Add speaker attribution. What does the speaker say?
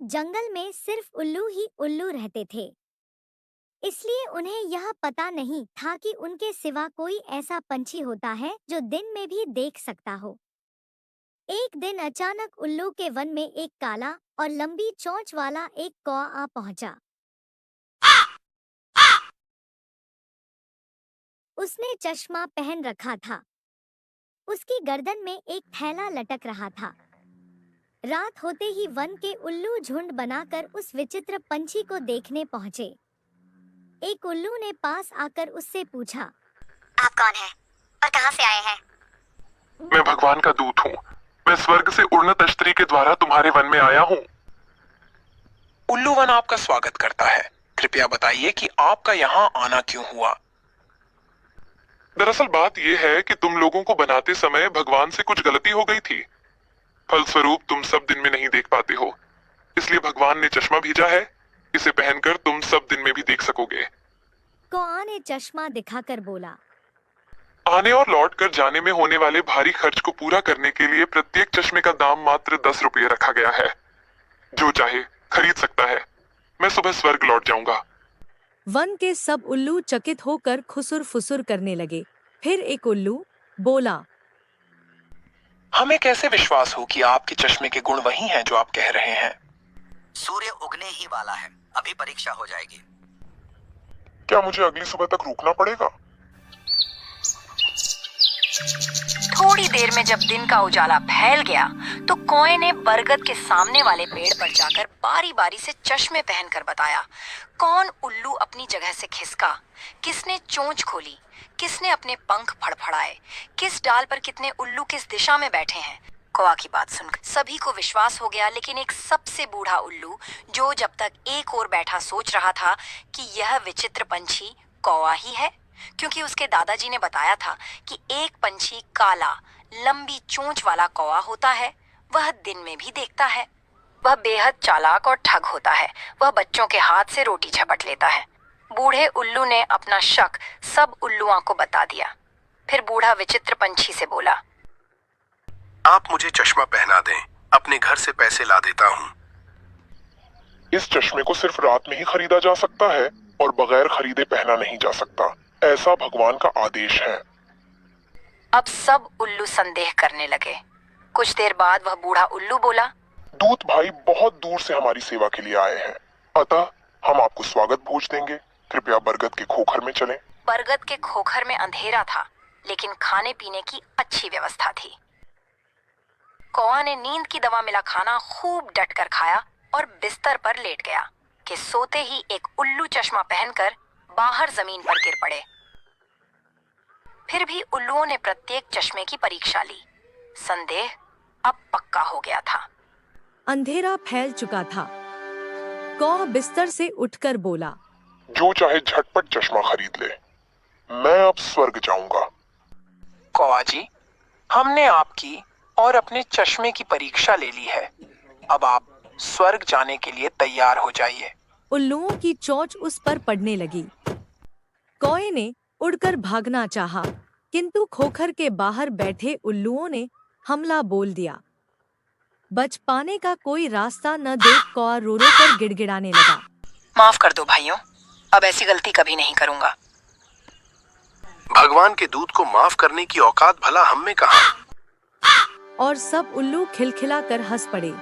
Speaker 1: जंगल में सिर्फ उल्लू ही उल्लू रहते थे, इसलिए उन्हें यह पता नहीं था कि उनके सिवा कोई ऐसा पंछी होता है जो दिन में भी देख सकता हो। एक दिन अचानक उल्लू के वन में एक काला और लंबी चोंच वाला एक कौवा आ पहुंचा। उसने चश्मा पहन रखा था। उसकी गर्दन में एक थैला लटक रहा था। रात होते ही वन के उल्लू झुंड बनाकर उस विचित्र पंछी को देखने पहुंचे। एक उल्लू ने पास आकर उससे पूछा,
Speaker 2: आप कौन हैं और कहां से आए हैं?
Speaker 3: मैं भगवान का दूत हूँ। मैं स्वर्ग से उड़न तश्तरी के द्वारा तुम्हारे वन में आया हूँ।
Speaker 4: उल्लू वन आपका स्वागत करता है। कृपया बताइए कि आपका यहाँ आना क्यों हुआ?
Speaker 3: दरअसल बात यह है कि तुम लोगों को बनाते समय भगवान से कुछ गलती हो गई थी। फलस्वरूप तुम सब दिन में नहीं देख पाते हो, इसलिए भगवान ने चश्मा भेजा है। इसे पहनकर तुम सब दिन में भी देख सकोगे।
Speaker 1: कौवा ने चश्मा दिखाकर बोला,
Speaker 3: आने और लौट कर जाने में होने वाले भारी खर्च को पूरा करने के लिए प्रत्येक चश्मे का दाम मात्र 10 रुपये रखा गया है। जो चाहे खरीद सकता है। मैं सुबह स्वर्ग लौट जाऊंगा।
Speaker 5: वन के सब उल्लू चकित होकर खुसुर फुसुर करने लगे। फिर एक उल्लू बोला,
Speaker 4: हमें कैसे विश्वास हो कि आपके चश्मे के गुण वही हैं जो आप कह रहे हैं?
Speaker 2: सूर्य उगने ही वाला है, अभी परीक्षा हो जाएगी।
Speaker 3: क्या मुझे अगली सुबह तक रुकना पड़ेगा?
Speaker 6: थोड़ी देर में जब दिन का उजाला फैल गया तो कौवे ने बरगद के सामने वाले पेड़ पर जाकर बारी बारी से चश्मे पहनकर बताया कौन उल्लू अपनी जगह से खिसका, किसने चोंच खोली, किसने अपने पंख फड़फड़ाए, किस डाल पर कितने उल्लू किस दिशा में बैठे हैं। कौवा की बात सुनकर सभी को विश्वास हो गया, लेकिन एक सबसे बूढ़ा उल्लू जो जब तक एक ओर बैठा सोच रहा था कि यह विचित्र पंछी कौवा ही है, क्योंकि उसके दादाजी ने बताया था कि एक पंछी काला लंबी चोंच वाला कौवा होता है, वह दिन में भी देखता है। वह बेहद चालाक और ठग होता है। वह बच्चों के हाथ से रोटी झपट लेता है। बूढ़े उल्लू ने अपना शक सब उल्लुओं को बता दिया। फिर बूढ़ा विचित्र पंछी से बोला,
Speaker 7: आप मुझे चश्मा पहना दें, अपने घर से पैसे ला देता हूँ।
Speaker 3: इस चश्मे को सिर्फ रात में ही खरीदा जा सकता है और बगैर खरीदे पहना नहीं जा सकता। ऐसा भगवान का आदेश है।
Speaker 6: अब सब उल्लू संदेह करने लगे। कुछ देर बाद वह बूढ़ा उल्लू बोला,
Speaker 3: दूत भाई बहुत दूर से हमारी सेवा के लिए आए हैं, अतः हम आपको स्वागत भोज देंगे। कृपया बरगद के खोखर में चलें।
Speaker 6: बरगद के खोखर में अंधेरा था, लेकिन खाने पीने की अच्छी व्यवस्था थी। कौवा ने नींद की दवा मिला खाना खूब डट कर खाया और बिस्तर पर लेट गया कि सोते ही एक उल्लू चश्मा पहनकर बाहर जमीन पर गिर पड़े। फिर भी उल्लुओं ने प्रत्येक चश्मे की परीक्षा ली। संदेह अब पक्का हो गया था।
Speaker 5: अंधेरा फैल चुका था। कौवा बिस्तर से उठकर बोला,
Speaker 3: जो चाहे झटपट चश्मा खरीद ले, मैं अब स्वर्ग जाऊंगा।
Speaker 4: कौवा जी, हमने आपकी और अपने चश्मे की परीक्षा ले ली है। अब आप स्वर्ग जाने के लिए तैयार हो जाइए।
Speaker 5: उल्लुओं की चोंच उस पर पड़ने लगी। कौवे ने उड़कर भागना चाहा, किंतु खोखर के बाहर बैठे उल्लुओं ने हमला बोल दिया। बच पाने का कोई रास्ता न देख कौवा रो रो कर गिड़गिड़ाने लगा।
Speaker 6: माफ कर दो भाइयों, अब ऐसी गलती कभी नहीं करूंगा।
Speaker 7: भगवान के दूत को माफ करने की औकात भला हम में कहाँ?
Speaker 5: और सब उल्लू खिलखिला कर हंस पड़े।